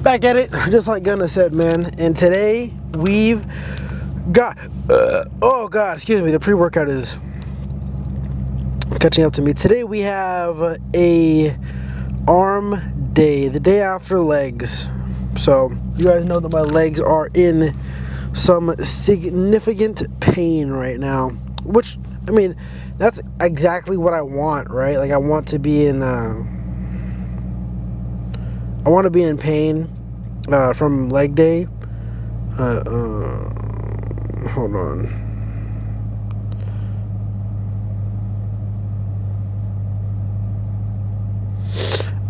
Back at it, just like Gunna said, man. And today we've got oh god, excuse me, the pre-workout is catching up to me. Today we have a arm day, the day after legs. So you guys know that my legs are in some significant pain right now, which, I mean, that's exactly what I want, right? Like, I want to be in pain from leg day. Hold on.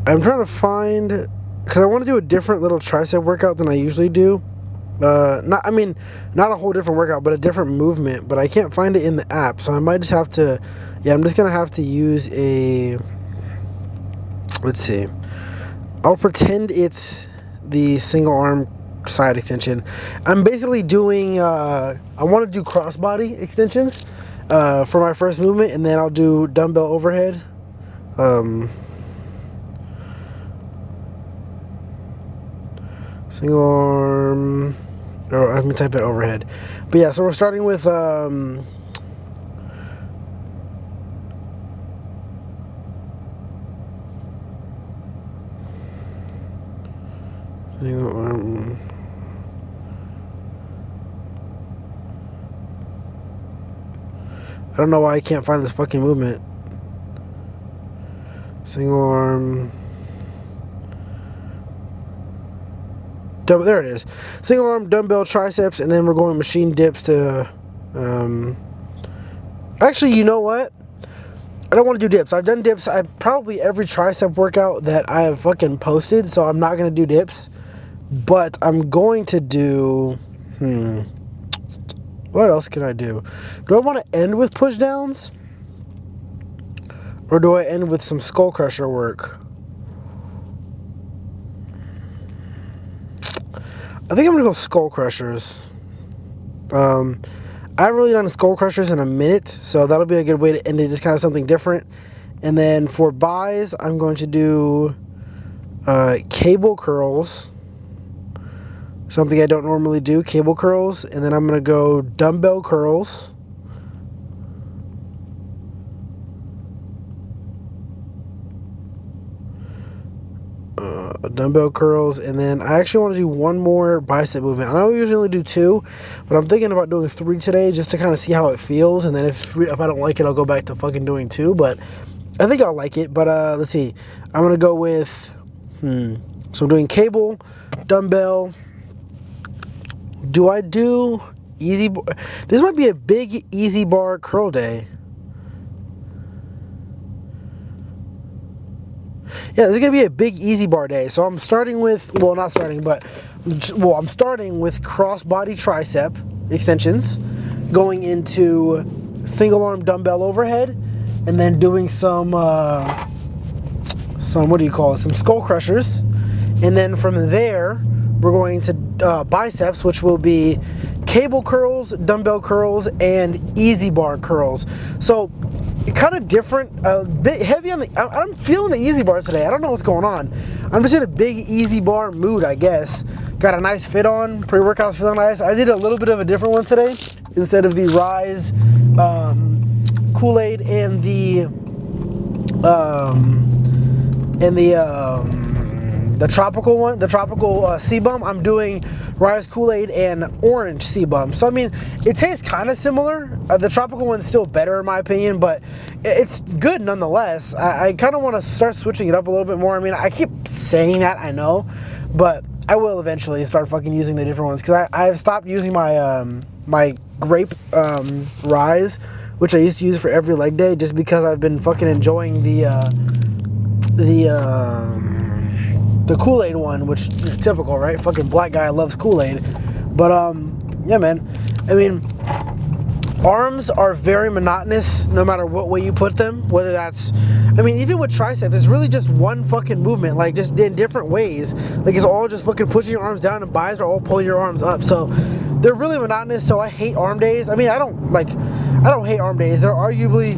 I'm trying to find, because I want to do a different little tricep workout than I usually do. Not a whole different workout, but a different movement, but I can't find it in the app, so I might just have to, I'm just gonna have to use let's see, I'll pretend it's the single arm side extension. I'm basically doing, I want to do crossbody extensions, for my first movement, and then I'll do dumbbell overhead, single arm, or I'm gonna type in overhead. But yeah, so we're starting with single arm. I don't know why I can't find this fucking movement. Single arm. There it is. Single arm dumbbell triceps, and then we're going machine dips to actually, you know what? I don't want to do dips. I've done dips. Probably every tricep workout that I have fucking posted, so I'm not going to do dips. But I'm going to do what else can I do? Do I want to end with push downs? Or do I end with some skull crusher work? I think I'm gonna go skull crushers. I haven't really done skull crushers in a minute, so that'll be a good way to end it, just kind of something different. And then for buys, I'm going to do cable curls, something I don't normally do, cable curls. And then I'm gonna go dumbbell curls. Dumbbell curls, and then I actually want to do one more bicep movement. I know we usually only do 2, but I'm thinking about doing 3 today just to kind of see how it feels, and then if I don't like it, I'll go back to fucking doing 2, but I think I'll like it. But let's see, I'm gonna go with so I'm doing cable, dumbbell. Do I do easy bar? This might be a big easy bar curl day. Yeah, this is going to be a big easy bar day. So I'm starting with, I'm starting with cross body tricep extensions, going into single arm dumbbell overhead, and then doing some what do you call it? Some skull crushers. And then from there, we're going to biceps, which will be cable curls, dumbbell curls, and easy bar curls. So kind of different, a bit heavy on the, I'm feeling the easy bar today. I don't know what's going on. I'm just in a big easy bar mood, I guess. Got a nice fit on, pre-workout's feeling nice. I did a little bit of a different one today. Instead of the Rise Kool-Aid and the tropical one, the tropical C-Bum, I'm doing Rise Kool-Aid and orange C-Bum. So I mean, it tastes kind of similar. The tropical one's still better in my opinion, but it's good nonetheless. I kind of want to start switching it up a little bit more. I mean, I keep saying that, I know, but I will eventually start fucking using the different ones, because I've stopped using my my grape Rise, which I used to use for every leg day, just because I've been fucking enjoying the Kool-Aid one, which is typical, right? Fucking black guy loves Kool-Aid. But yeah, man. I mean, arms are very monotonous no matter what way you put them. Whether that's, I mean, even with triceps, it's really just one fucking movement, like just in different ways. Like it's all just fucking pushing your arms down, and buys are all pulling your arms up. So they're really monotonous. So I hate arm days. I mean, I don't hate arm days. They're arguably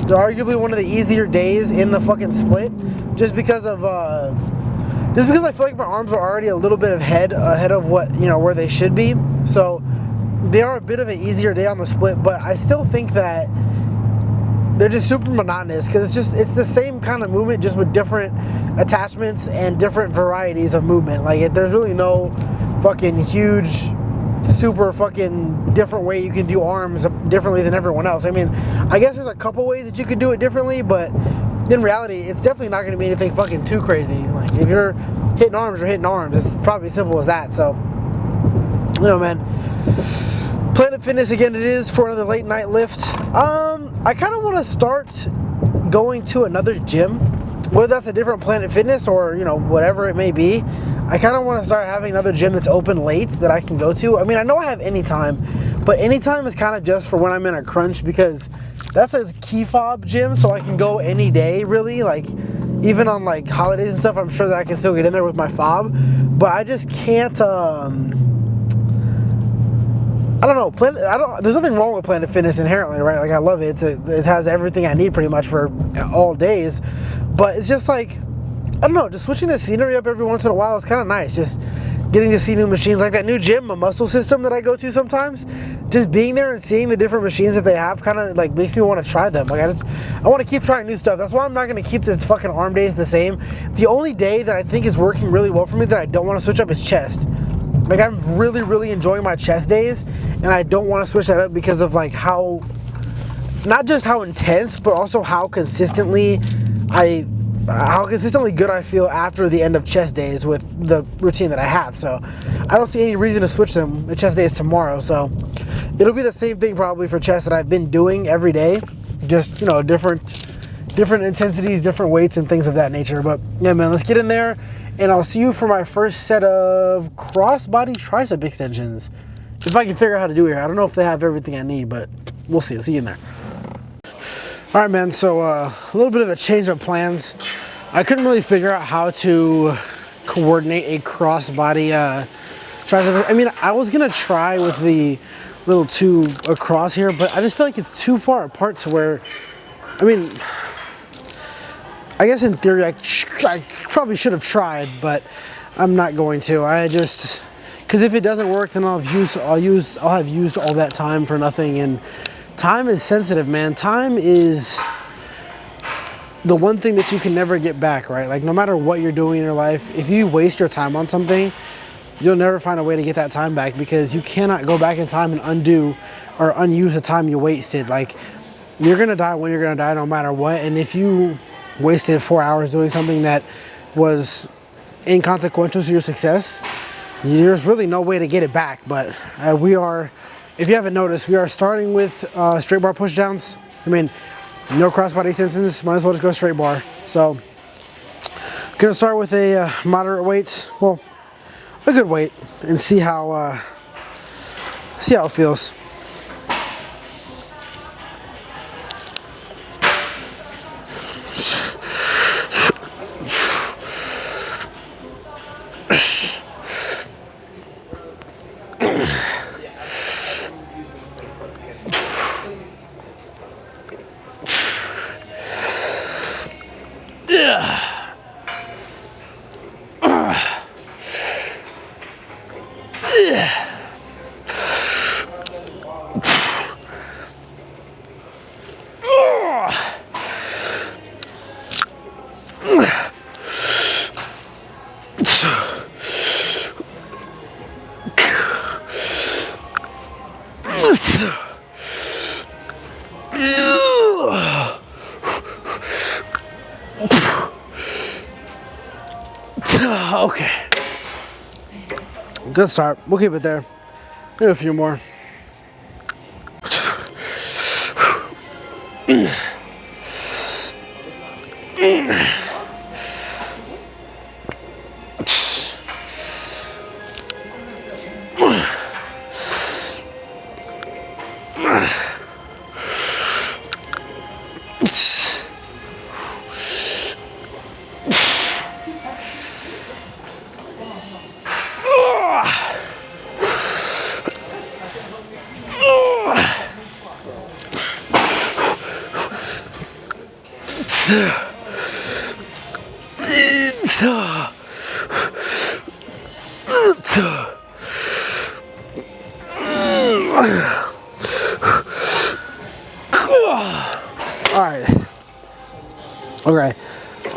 They're arguably one of the easier days in the fucking split, just because I feel like my arms are already a little bit ahead of what, you know, where they should be. So they are a bit of an easier day on the split, but I still think that they're just super monotonous because it's the same kind of movement, just with different attachments and different varieties of movement. Like there's really no fucking huge, super fucking different way you can do arms differently than everyone else. I mean, I guess there's a couple ways that you could do it differently, but in reality, it's definitely not going to be anything fucking too crazy. Like if you're hitting arms, you're hitting arms. It's probably as simple as that. So, you know, man. Planet Fitness again, it is for another late night lift. I kind of want to start going to another gym, whether that's a different Planet Fitness or, you know, whatever it may be. I kind of want to start having another gym that's open late that I can go to. I mean, I know I have Anytime, but Anytime is kind of just for when I'm in a crunch, because that's a key fob gym, so I can go any day, really. Like, even on like holidays and stuff, I'm sure that I can still get in there with my fob, but I just can't, I don't know. There's nothing wrong with Planet Fitness inherently, right? Like I love it. It has everything I need pretty much for all days. But it's just like, I don't know. Just switching the scenery up every once in a while is kind of nice. Just getting to see new machines, like that new gym, a Muscle System that I go to sometimes. Just being there and seeing the different machines that they have kind of like makes me want to try them. Like I want to keep trying new stuff. That's why I'm not going to keep this fucking arm days the same. The only day that I think is working really well for me that I don't want to switch up is chest. Like I'm really, really enjoying my chest days, and I don't want to switch that up because of like how, not just how intense, but also how consistently good I feel after the end of chest days with the routine that I have. So I don't see any reason to switch them. The chest day is tomorrow, so it'll be the same thing probably for chest that I've been doing every day, just, you know, different intensities, different weights and things of that nature. But yeah, man, let's get in there. And I'll see you for my first set of cross-body tricep extensions. If I can figure out how to do it here. I don't know if they have everything I need, but we'll see. I'll see you in there. All right, man. So a little bit of a change of plans. I couldn't really figure out how to coordinate a cross-body tricep. I mean, I was going to try with the little two across here, but I just feel like it's too far apart to where, I mean, I guess in theory, I probably should have tried, but I'm not going to. Because if it doesn't work, then I'll have used all that time for nothing. And time is sensitive, man. Time is the one thing that you can never get back, right? Like no matter what you're doing in your life, if you waste your time on something, you'll never find a way to get that time back, because you cannot go back in time and undo or unuse the time you wasted. Like you're gonna die when you're gonna die, no matter what. And if you wasted 4 hours doing something that was inconsequential to your success, there's really no way to get it back. But we are, if you haven't noticed, we are starting with straight bar push downs. I mean, no crossbody extensions, might as well just go straight bar. So gonna start with a moderate weight, well, a good weight, and see how it feels. Okay. Good start. We'll keep it there. Maybe a few more. Alright. Okay.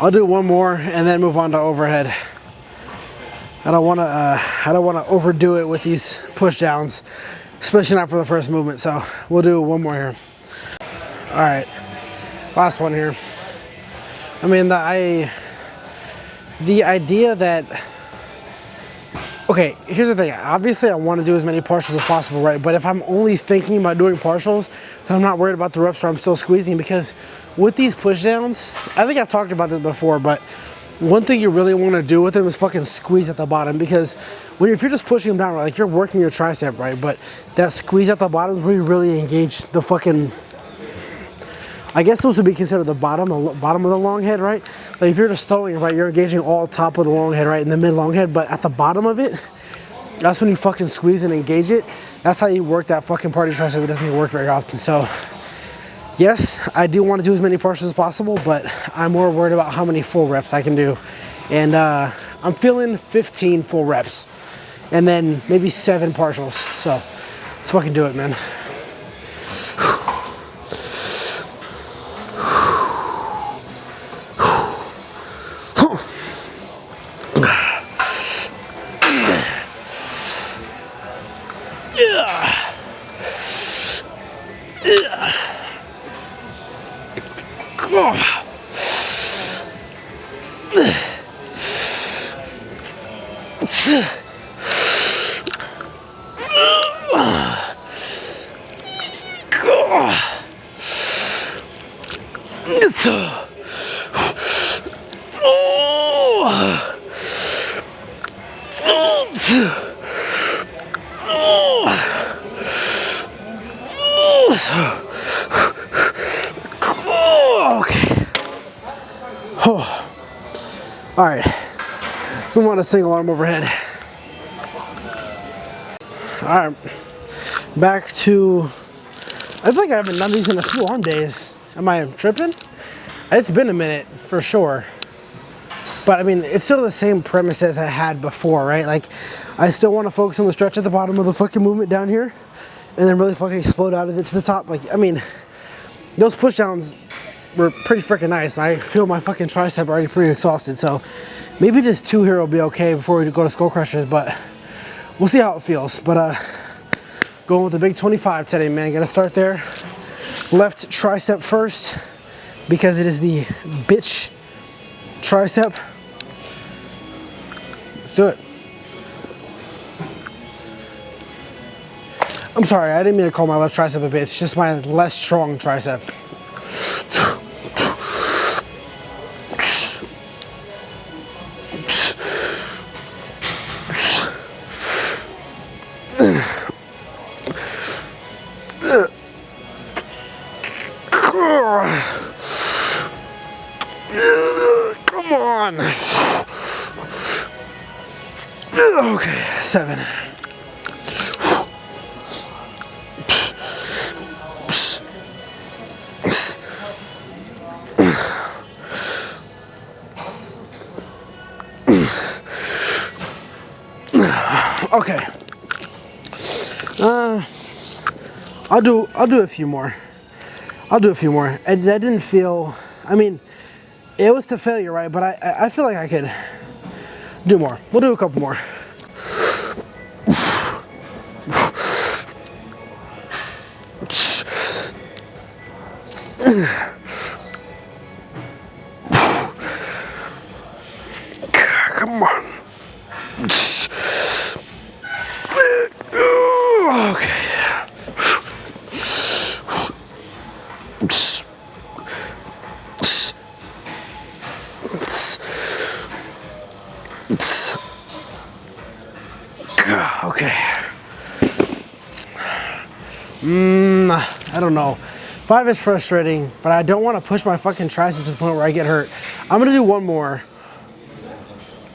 I'll do one more and then move on to overhead. I don't wanna overdo it with these push downs, especially not for the first movement, so we'll do one more here. Alright. Last one here. I mean, the idea that, okay, here's the thing. Obviously, I want to do as many partials as possible, right? But if I'm only thinking about doing partials, then I'm not worried about the reps where I'm still squeezing, because with these push downs, I think I've talked about this before, but one thing you really want to do with them is fucking squeeze at the bottom, because if you're just pushing them down, right, like you're working your tricep, right? But that squeeze at the bottom is where you really engage the fucking, I guess those would be considered the bottom of the long head, right? Like if you're just throwing, right, you're engaging all top of the long head, right, in the mid long head, but at the bottom of it, that's when you fucking squeeze and engage it. That's how you work that fucking part of your tricep. It doesn't work very often. So yes, I do want to do as many partials as possible, but I'm more worried about how many full reps I can do. And I'm feeling 15 full reps and then maybe 7 partials. So let's fucking do it, man. All right, so I'm on a single arm overhead. All right, back to, I think I haven't done these in a few arm days. Am I tripping? It's been a minute for sure. But I mean, it's still the same premise as I had before, right? Like, I still want to focus on the stretch at the bottom of the fucking movement down here and then really fucking explode out of it to the top. Like, I mean, those push downs were pretty freaking nice. I feel my fucking tricep already pretty exhausted, so maybe just 2 here will be okay before we go to skull crushers, but we'll see how it feels. But going with the big 25 today, man. Gotta start there. Left tricep first because it is the bitch tricep. Let's do it. I'm sorry, I didn't mean to call my left tricep a bitch, it's just my less strong tricep. Come on. Okay, 7. Okay. I'll do a few more. I'll do a few more. And that didn't feel, I mean, it was to failure, right? But I feel like I could do more. We'll do a couple more. Come on. Okay. Okay. I don't know. 5 is frustrating, but I don't want to push my fucking triceps to the point where I get hurt. I'm gonna do one more.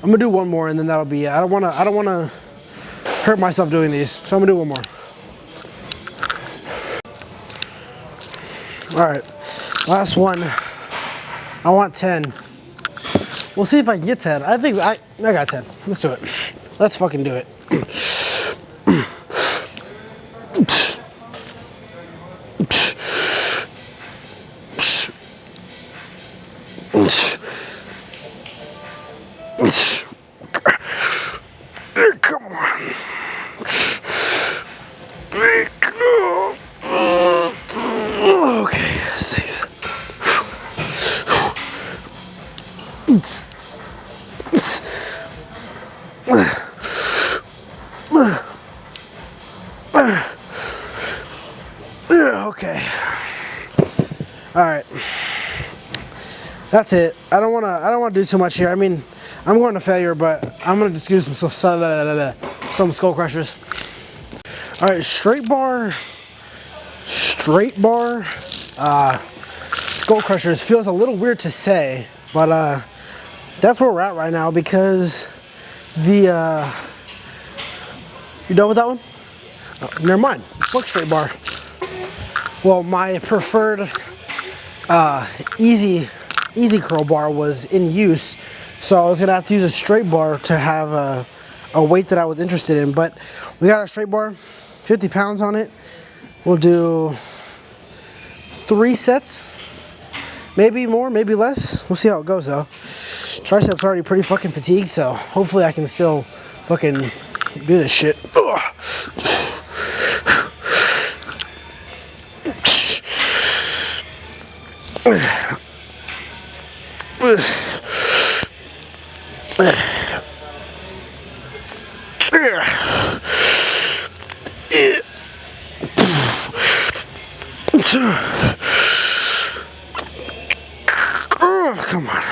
I'm gonna do one more, and then that'll be it. I don't wanna hurt myself doing these, so I'm gonna do one more. All right, last one. I want 10. We'll see if I can get 10. I think I got 10. Let's do it. Let's fucking do it. Come on. Okay, 6. Okay. All right. That's it. I don't want to do too much here. I mean, I'm going to failure, but I'm going to just do some skull crushers. All right, straight bar, skull crushers feels a little weird to say, but that's where we're at right now because the you done with that one? Oh, never mind. Fuck straight bar. Well, my preferred easy curl bar was in use, so I was gonna have to use a straight bar to have a weight that I was interested in. But we got our straight bar, 50 pounds on it. We'll do 3 sets, maybe more, maybe less. We'll see how it goes though. Triceps already pretty fucking fatigued, so hopefully I can still fucking do this shit. Ugh. Oh, come on.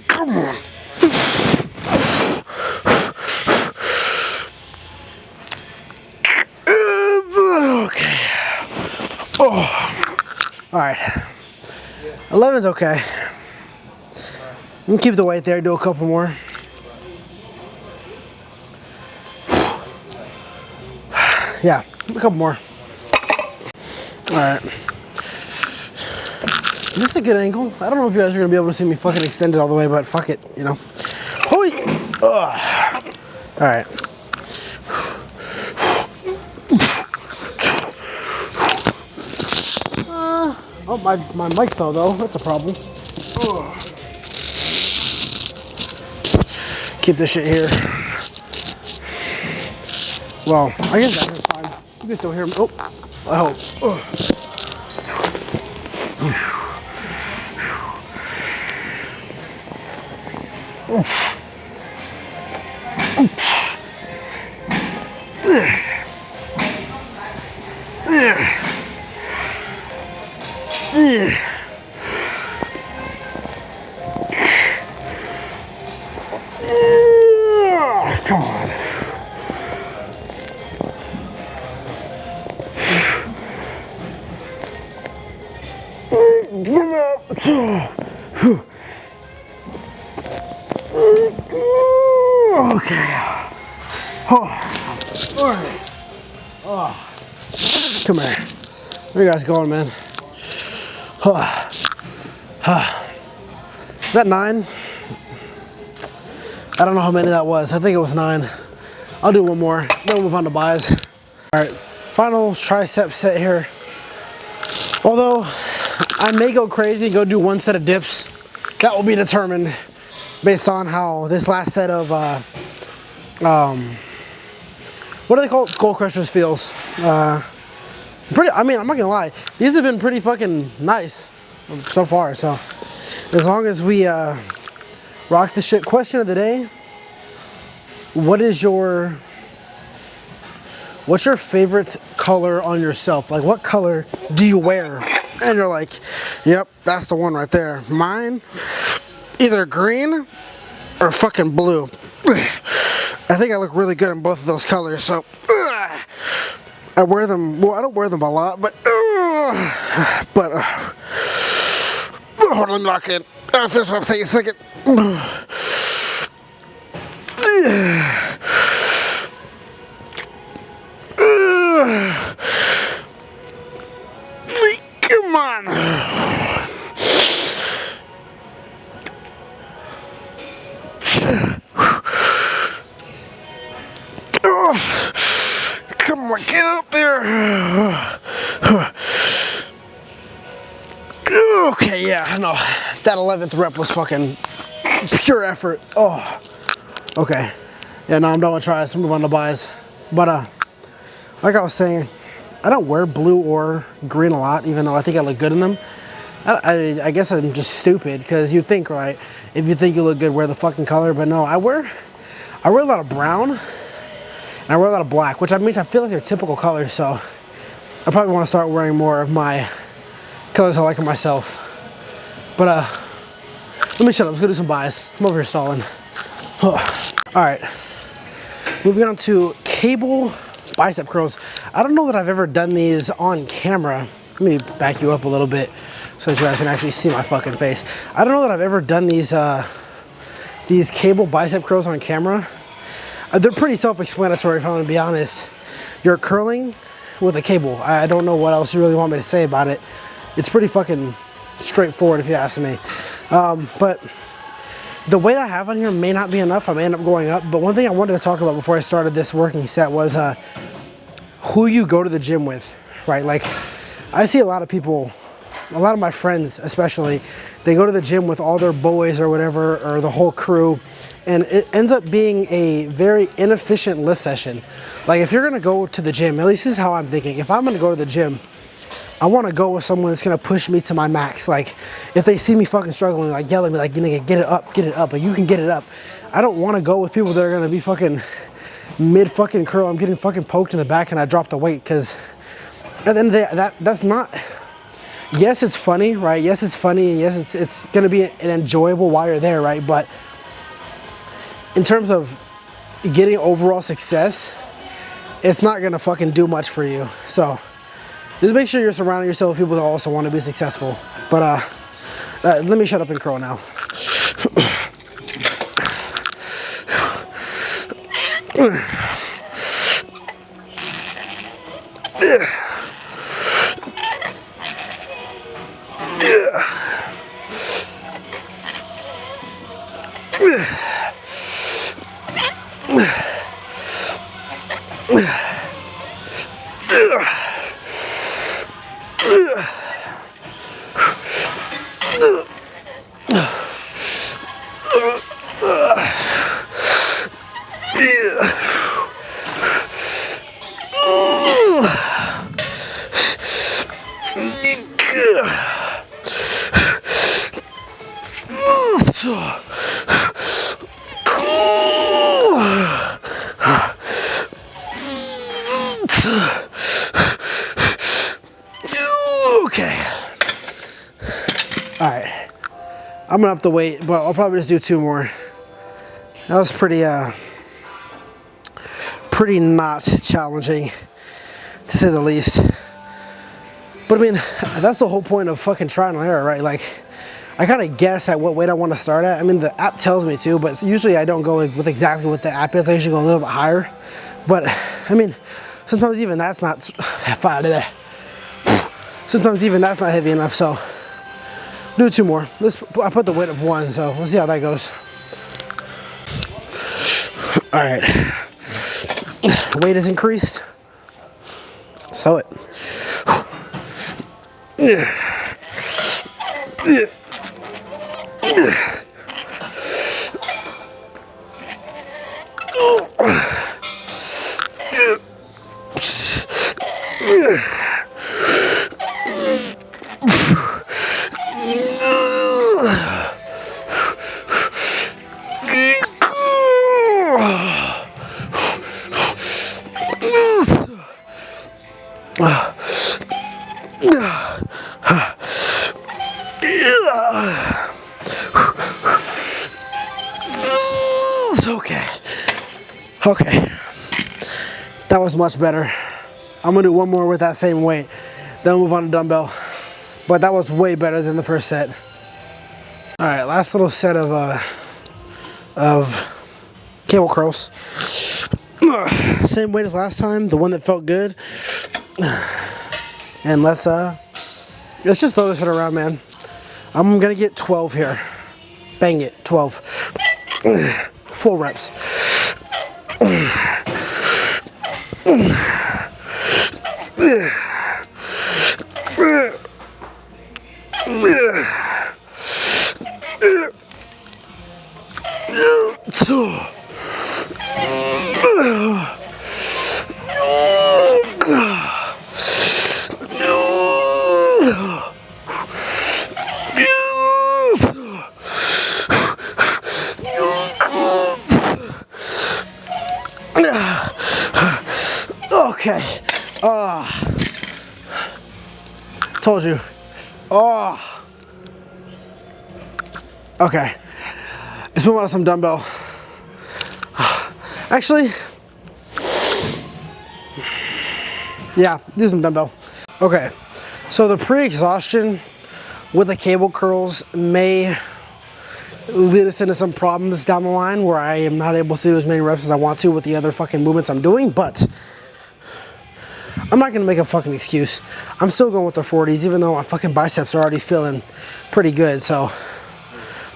Come on. Okay. Oh. All right. 11's okay. You can keep the weight there, do a couple more. Yeah, a couple more. All right. Is this a good angle? I don't know if you guys are gonna be able to see me fucking extend it all the way, but fuck it, you know. Holy! Ugh. All right. Oh, my mic fell though. That's a problem. Ugh. Keep this shit here. Well, I guess that is fine. You can still hear me. Oh, I hope. Ugh. Come on. Okay. Oh. All right. Oh. Come here. Where you guys going, man? Oh. Is that 9? I don't know how many that was. I think it was 9. I'll do one more. Then we'll move on to buys. All right. Final tricep set here. Although I may go crazy and go do 1 set of dips. That will be determined based on how this last set of what do they call it? Skull crushers feels. Pretty. I mean, I'm not gonna lie. These have been pretty fucking nice so far. So as long as we rock the shit. Question of the day: what's your favorite color on yourself? Like, what color do you wear? And you're like, yep, that's the one right there. Mine, either green or fucking blue. I think I look really good in both of those colors, so I wear them. Well, I don't wear them a lot, but hold on, lock it. That's what I'm saying. Second. Come on. Come on, get up there. Okay, yeah, no, that 11th rep was fucking pure effort. Oh, okay. Yeah, no, I'm done with tries. Move on to buys. But like I was saying, I don't wear blue or green a lot, even though I think I look good in them. I guess I'm just stupid, because you think, right, if you think you look good, wear the fucking color. But no, I wear a lot of brown, and I wear a lot of black, which I mean, I feel like they're typical colors, so I probably want to start wearing more of my colors I like in myself. But let me shut up. Let's go do some buys. I'm over here stalling. All right, moving on to cable bicep curls. I don't know that I've ever done these on camera. Let me back you up a little bit so that you guys can actually see my fucking face. I don't know that I've ever done these cable bicep curls on camera. They're pretty self-explanatory, if I'm gonna be honest. You're curling with a cable. I don't know what else you really want me to say about it. It's pretty fucking straightforward, if you ask me. But the weight I have on here may not be enough. I may end up going up. But one thing I wanted to talk about before I started this working set was who you go to the gym with, right? Like, I see a lot of people, a lot of my friends especially, they go to the gym with all their boys or whatever, or the whole crew, and it ends up being a very inefficient lift session. Like, if you're gonna go to the gym, at least this is how I'm thinking. If I'm gonna go to the gym, I want to go with someone that's gonna push me to my max. Like, if they see me fucking struggling, like yelling at me, like, you nigga, get it up, but you can get it up. I don't want to go with people that are gonna be fucking mid fucking curl. I'm getting fucking poked in the back and I drop the weight, because at the end of the day, that's not. Yes, it's funny, right? Yes, it's funny. Yes, it's gonna be an enjoyable while you're there, right? But in terms of getting overall success, it's not gonna fucking do much for you. So just make sure you're surrounding yourself with people that also want to be successful. But let me shut up and curl now. Okay. All right. I'm gonna up the weight, but I'll probably just do 2 more. That was pretty not challenging, to say the least. But I mean, that's the whole point of fucking trial and error, right? Like, I kind of guess at what weight I want to start at. I mean, the app tells me to, but usually I don't go with exactly what the app is. I usually go a little bit higher. But I mean, sometimes even that's not heavy enough. So do 2 more. I put the weight up 1, so we'll see how that goes. All right, weight is increased. Stow it. Okay, that was much better. I'm gonna do 1 more with that same weight, then we'll move on to dumbbell. But that was way better than the first set. All right, last little set of cable curls. Same weight as last time, the one that felt good. And let's just throw this shit around, man. I'm gonna get 12 here. Bang it, 12. Full reps. Okay. Told you. Oh. Okay. Let's move on to some dumbbell. Actually, yeah, do some dumbbell. Okay. So the pre-exhaustion with the cable curls may lead us into some problems down the line where I am not able to do as many reps as I want to with the other fucking movements I'm doing, but I'm not gonna make a fucking excuse. I'm still going with the 40s, even though my fucking biceps are already feeling pretty good. So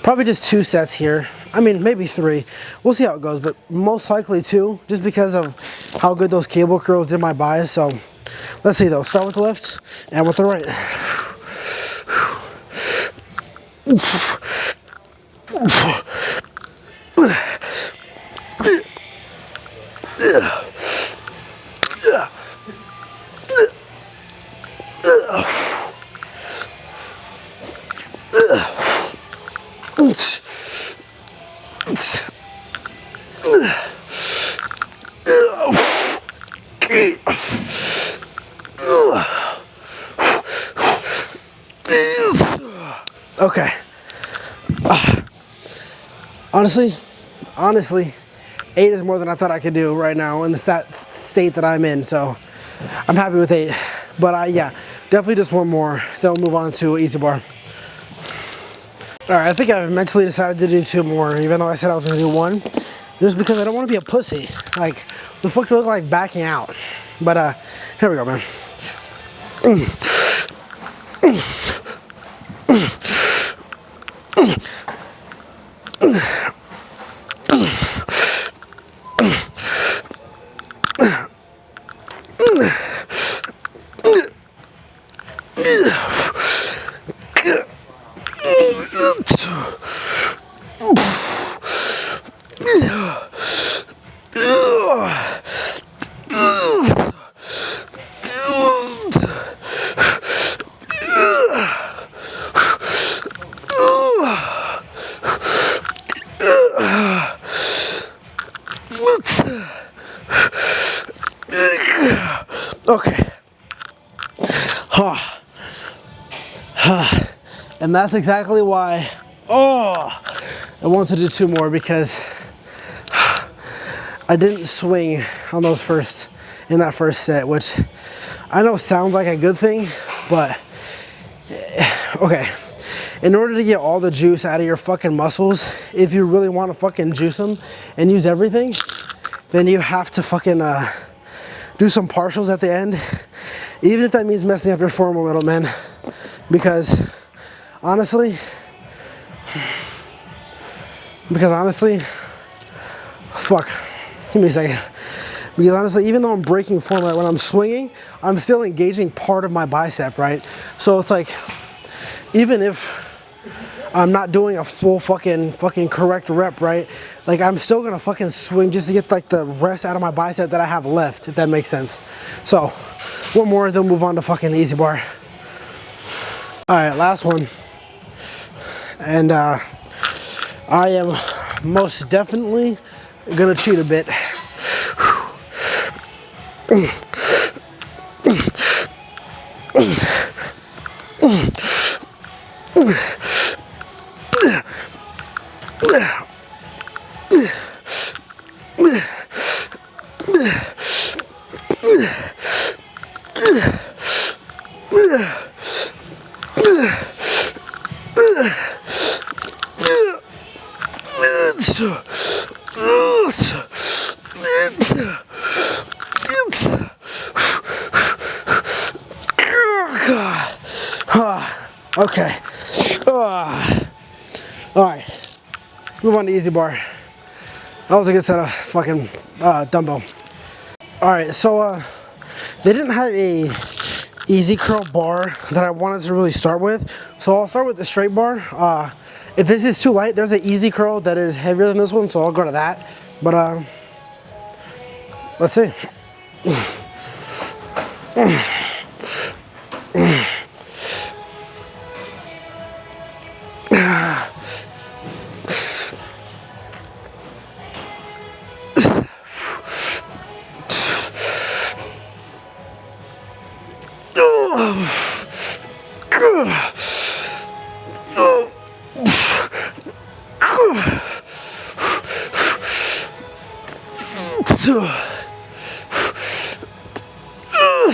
probably just 2 sets here. I mean, maybe 3. We'll see how it goes, but most likely 2, just because of how good those cable curls did my biceps. So let's see though. Start with the left and with the right. Okay. Honestly, 8 is more than I thought I could do right now in the state that I'm in, so I'm happy with 8. But yeah, definitely just 1 more, then we'll move on to easy bar. All right, I think I've mentally decided to do 2 more, even though I said I was gonna do 1, just because I don't want to be a pussy. Like, the fuck do I look like backing out? But here we go, man. Okay. And that's exactly why I want to do 2 more, because I didn't swing on those in that first set, which I know sounds like a good thing, but okay. In order to get all the juice out of your fucking muscles, if you really want to fucking juice them and use everything, then you have to fucking do some partials at the end, even if that means messing up your form a little, man. Because honestly, fuck, give me a second. Because honestly, even though I'm breaking form, right, when I'm swinging, I'm still engaging part of my bicep, right? So it's like, even if I'm not doing a full fucking correct rep, right? Like, I'm still gonna fucking swing just to get like the rest out of my bicep that I have left, if that makes sense. So 1 more, then move on to fucking easy bar. All right, last one. And I am most definitely gonna cheat a bit. Okay. Alright. Move on to easy bar. That was a good set of fucking dumbbell. Alright, so they didn't have a easy curl bar that I wanted to really start with. So I'll start with the straight bar. If this is too light, there's an easy curl that is heavier than this one, so I'll go to that. But let's see.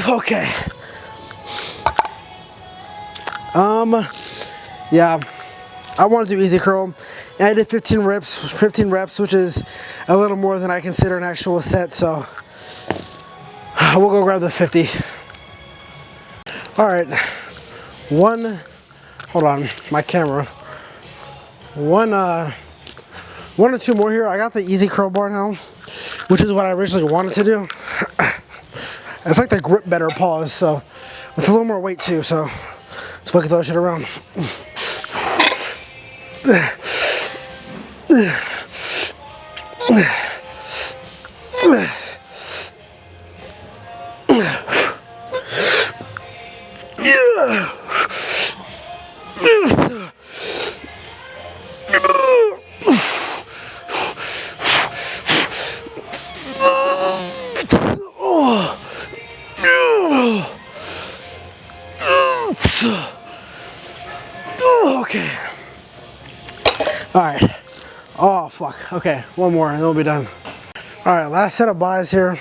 Okay. Yeah, I want to do easy curl. And I did 15 reps, which is a little more than I consider an actual set. So we'll go grab the 50. All right, hold on, my camera. One or two more here. I got the easy curl bar now, which is what I originally wanted to do. It's like the grip better pause, so it's a little more weight too, so let's fucking throw that shit around. Okay. All right. Oh, fuck. Okay, one more and then we'll be done. All right, last set of buys here.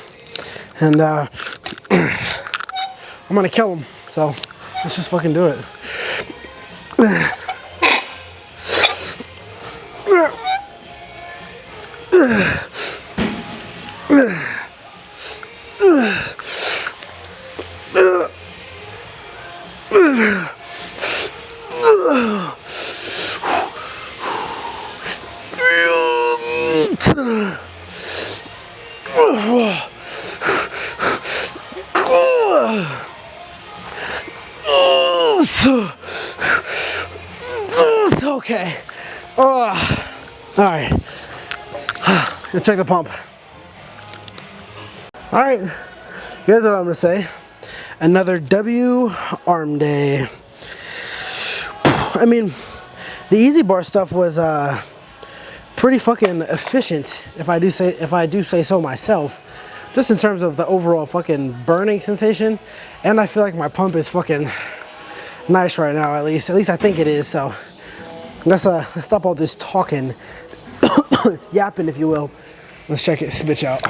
And I'm gonna kill him. So let's just fucking do it. Okay. All right. Let's go check the pump. All right. Here's what I'm gonna say. Another W arm day. I mean, the easy bar stuff was pretty fucking efficient, if I do say so myself. Just in terms of the overall fucking burning sensation, and I feel like my pump is fucking nice right now. At least I think it is. So let's stop all this talking, this yapping, if you will. Let's check this bitch out.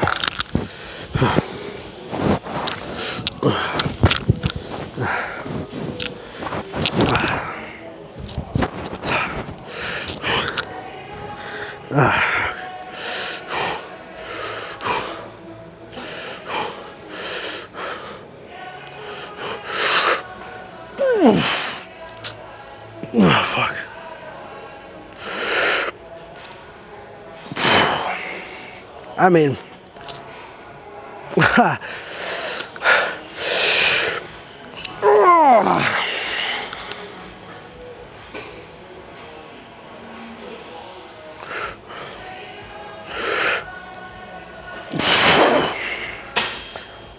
Oh, fuck. I mean,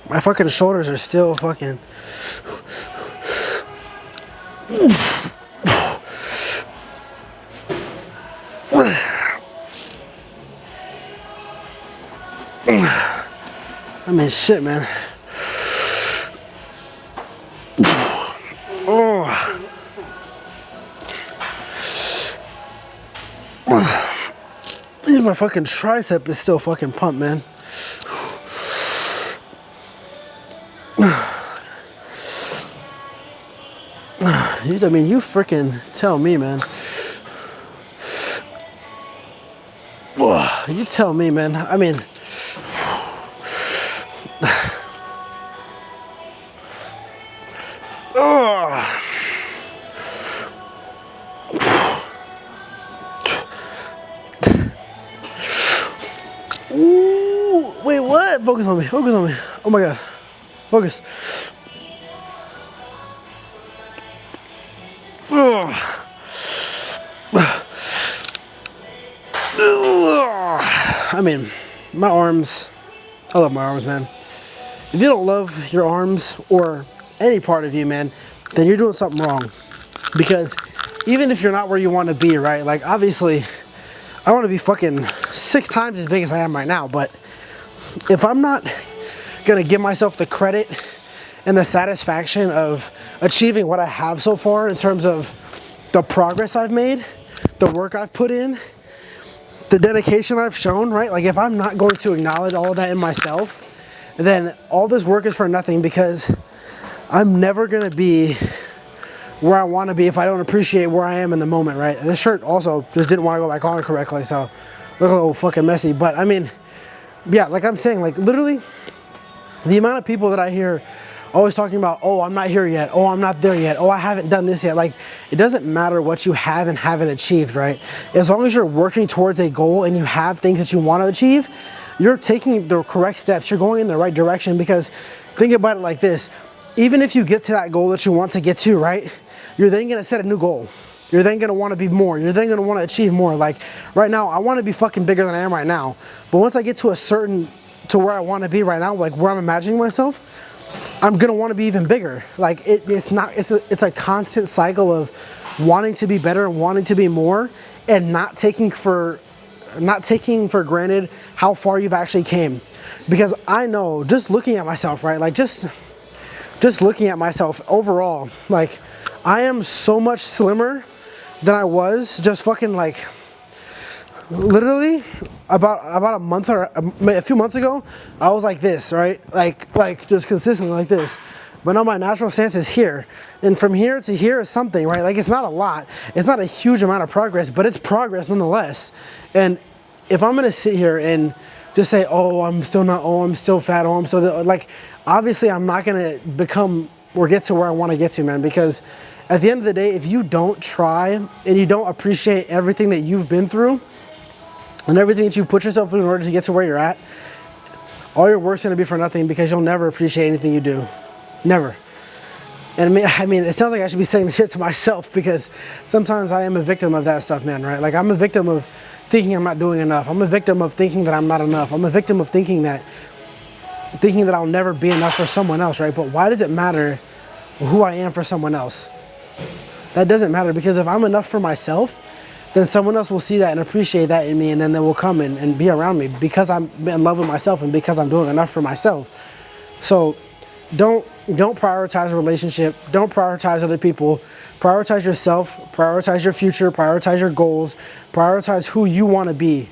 my fucking shoulders are still fucking. I mean, shit, man. Oh. Even my fucking tricep is still fucking pumped, man. I mean, you freaking tell me, man. You tell me, man. I mean, Wait, what? Focus on me. Focus on me. Oh my god. Focus. Ugh. I mean, my arms. I love my arms, man. If you don't love your arms or any part of you, man, then you're doing something wrong. Because even if you're not where you want to be, right? Like, obviously, I want to be fucking 6 times as big as I am right now, but if I'm not gonna give myself the credit and the satisfaction of achieving what I have so far in terms of the progress I've made, the work I've put in, the dedication I've shown, right? Like, if I'm not going to acknowledge all of that in myself, then all this work is for nothing, because I'm never gonna be where I want to be if I don't appreciate where I am in the moment, right? This shirt also just didn't want to go back on correctly, so look a little fucking messy. But I mean, yeah, like I'm saying, like literally the amount of people that I hear always talking about, oh, I'm not here yet, oh, I'm not there yet, oh, I haven't done this yet. Like, it doesn't matter what you have and haven't achieved, right? As long as you're working towards a goal and you have things that you want to achieve, you're taking the correct steps, you're going in the right direction. Because think about it like this: even if you get to that goal that you want to get to, right, you're then gonna set a new goal. You're then gonna wanna be more. You're then gonna wanna achieve more. Like, right now, I wanna be fucking bigger than I am right now. But once I get to where I wanna be right now, like where I'm imagining myself, I'm gonna wanna be even bigger. Like, it's a constant cycle of wanting to be better, wanting to be more, and not taking for granted how far you've actually came. Because I know, just looking at myself, right, like just looking at myself overall, like, I am so much slimmer than I was just fucking like literally about a month or a few months ago. I was like this, right? Like just consistently like this. But now my natural stance is here. And from here to here is something, right? Like, it's not a lot. It's not a huge amount of progress, but it's progress nonetheless. And if I'm gonna sit here and just say, oh, I'm still not, oh, I'm still fat, oh, I'm still, like, obviously I'm not gonna become or get to where I wanna get to, man. Because at the end of the day, if you don't try and you don't appreciate everything that you've been through and everything that you put yourself through in order to get to where you're at, all your work's gonna be for nothing, because you'll never appreciate anything you do. Never. And I mean, it sounds like I should be saying this shit to myself, because sometimes I am a victim of that stuff, man, right? Like, I'm a victim of thinking I'm not doing enough. I'm a victim of thinking that I'm not enough. I'm a victim of thinking that I'll never be enough for someone else, right? But why does it matter who I am for someone else? That doesn't matter, because if I'm enough for myself, then someone else will see that and appreciate that in me, and then they will come and be around me, because I'm in love with myself and because I'm doing enough for myself. So don't prioritize a relationship, don't prioritize other people, prioritize yourself, prioritize your future, prioritize your goals, prioritize who you want to be.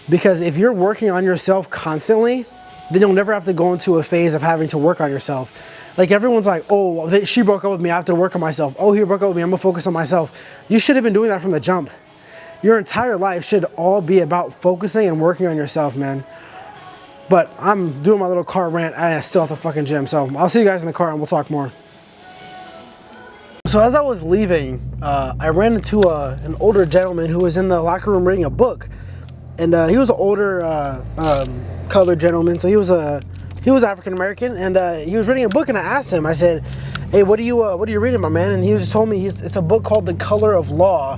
Because if you're working on yourself constantly, then you'll never have to go into a phase of having to work on yourself. Like, everyone's like, oh, she broke up with me, I have to work on myself. Oh, he broke up with me, I'm gonna focus on myself. You should have been doing that from the jump. Your entire life should all be about focusing and working on yourself, man. But I'm doing my little car rant. I still at the fucking gym, so I'll see you guys in the car and we'll talk more. So as I was leaving, I ran into an older gentleman who was in the locker room reading a book. And he was an older colored gentleman, so he was African American, and he was reading a book. And I asked him, I said, "Hey, what are you reading, my man?" And he just told me it's a book called The Color of Law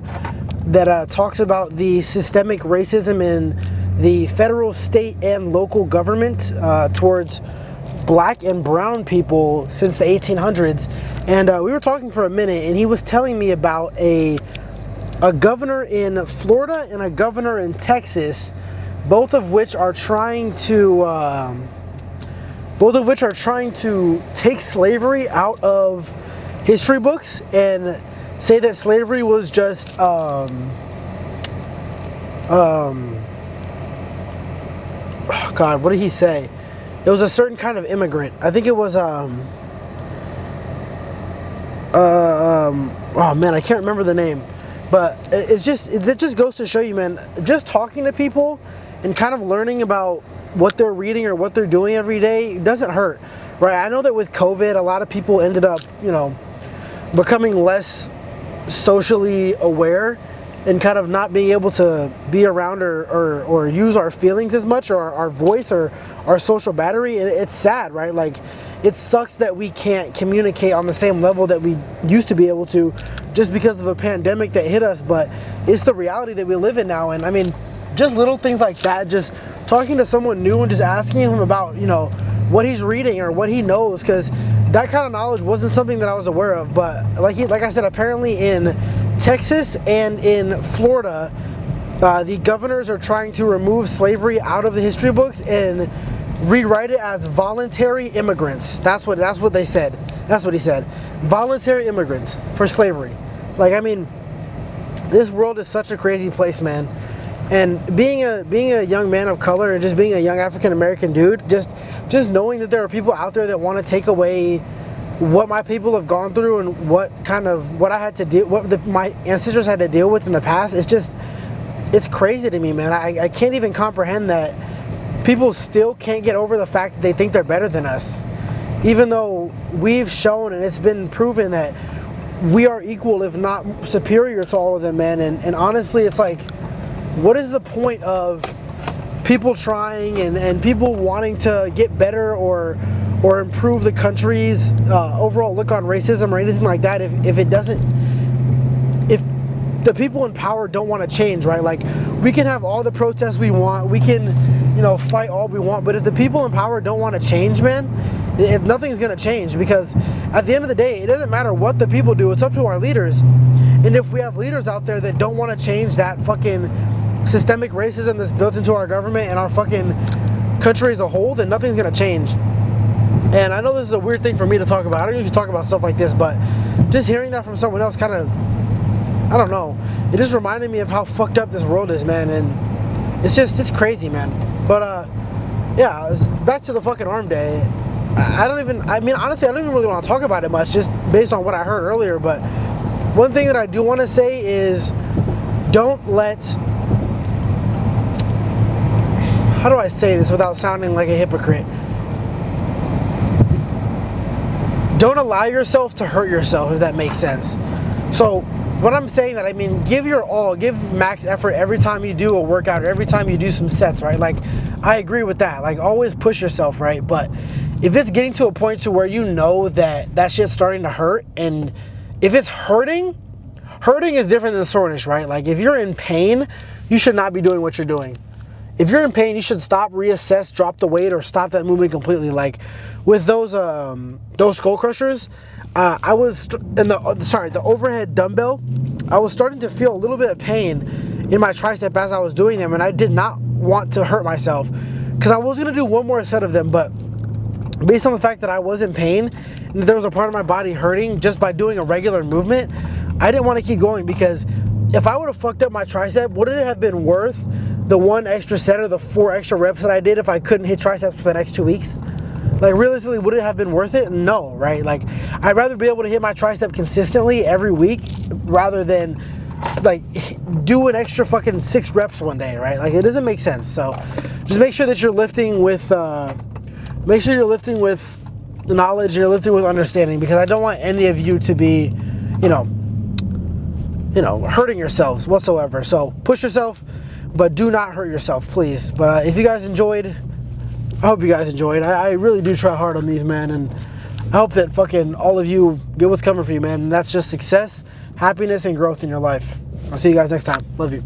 that talks about the systemic racism in the federal, state, and local government towards black and brown people since the 1800s. And we were talking for a minute, and he was telling me about a governor in Florida and a governor in Texas, both of which are trying to take slavery out of history books and say that slavery was just oh God, what did he say? It was a certain kind of immigrant. I think it was oh man, I can't remember the name. But it just goes to show you, man, just talking to people and kind of learning about what they're reading or what they're doing every day doesn't hurt, right? I know that with COVID, a lot of people ended up, becoming less socially aware and kind of not being able to be around or use our feelings as much, or our voice, or our social battery. And it's sad, right? Like, it sucks that we can't communicate on the same level that we used to be able to, just because of a pandemic that hit us. But it's the reality that we live in now. And I mean, just little things like that, just talking to someone new and just asking him about, you know, what he's reading or what he knows, because that kind of knowledge wasn't something that I was aware of. But like I said, apparently in Texas and in Florida, the governors are trying to remove slavery out of the history books and rewrite it as voluntary immigrants. That's what they said. That's what he said. Voluntary immigrants for slavery. Like, I mean, this world is such a crazy place, man. And being a young man of color and just being a young African American dude, just knowing that there are people out there that want to take away what my people have gone through and what I had to deal, my ancestors had to deal with in the past, it's crazy to me, man. I can't even comprehend that people still can't get over the fact that they think they're better than us, even though we've shown and it's been proven that we are equal, if not superior, to all of them, man. And honestly, it's like, what is the point of people trying and people wanting to get better or improve the country's overall look on racism or anything like that if the people in power don't want to change, right? Like, we can have all the protests we want, we can, you know, fight all we want, but if the people in power don't want to change, man, nothing's going to change. Because at the end of the day, it doesn't matter what the people do, it's up to our leaders. And if we have leaders out there that don't want to change that fucking systemic racism that's built into our government and our fucking country as a whole, then nothing's going to change. And I know this is a weird thing for me to talk about. I don't usually talk about stuff like this, but just hearing that from someone else kind of, I don't know, it just reminded me of how fucked up this world is, man. And it's crazy, man. But yeah, back to the fucking arm day. I mean, honestly, I don't even really want to talk about it much, just based on what I heard earlier. But one thing that I do want to say is, don't let, how do I say this without sounding like a hypocrite? Don't allow yourself to hurt yourself, if that makes sense. So what I'm saying, that I mean, give your all, give max effort every time you do a workout or every time you do some sets, right? Like, I agree with that. Like, always push yourself, right? But if it's getting to a point to where you know that shit's starting to hurt, and if it's hurting is different than soreness, right? Like, if you're in pain, you should not be doing what you're doing. If you're in pain, you should stop, reassess, drop the weight, or stop that movement completely. Like with those skull crushers, I was in the overhead dumbbell. I was starting to feel a little bit of pain in my tricep as I was doing them, and I did not want to hurt myself because I was gonna do one more set of them. But based on the fact that I was in pain and there was a part of my body hurting just by doing a regular movement, I didn't want to keep going, because if I would have fucked up my tricep, would it have been worth the 1 extra set or the 4 extra reps that I did if I couldn't hit triceps for the next 2 weeks? Like, realistically, would it have been worth it? No, right? Like, I'd rather be able to hit my tricep consistently every week rather than like do an extra fucking 6 reps one day, right? Like, it doesn't make sense. So just make sure that you're lifting with the knowledge and you're lifting with understanding, because I don't want any of you to be, you know, hurting yourselves whatsoever. So push yourself, but do not hurt yourself, please. But if you guys enjoyed, I hope you guys enjoyed. I really do try hard on these, man, and I hope that fucking all of you get what's coming for you, man. And that's just success, happiness, and growth in your life. I'll see you guys next time. Love you.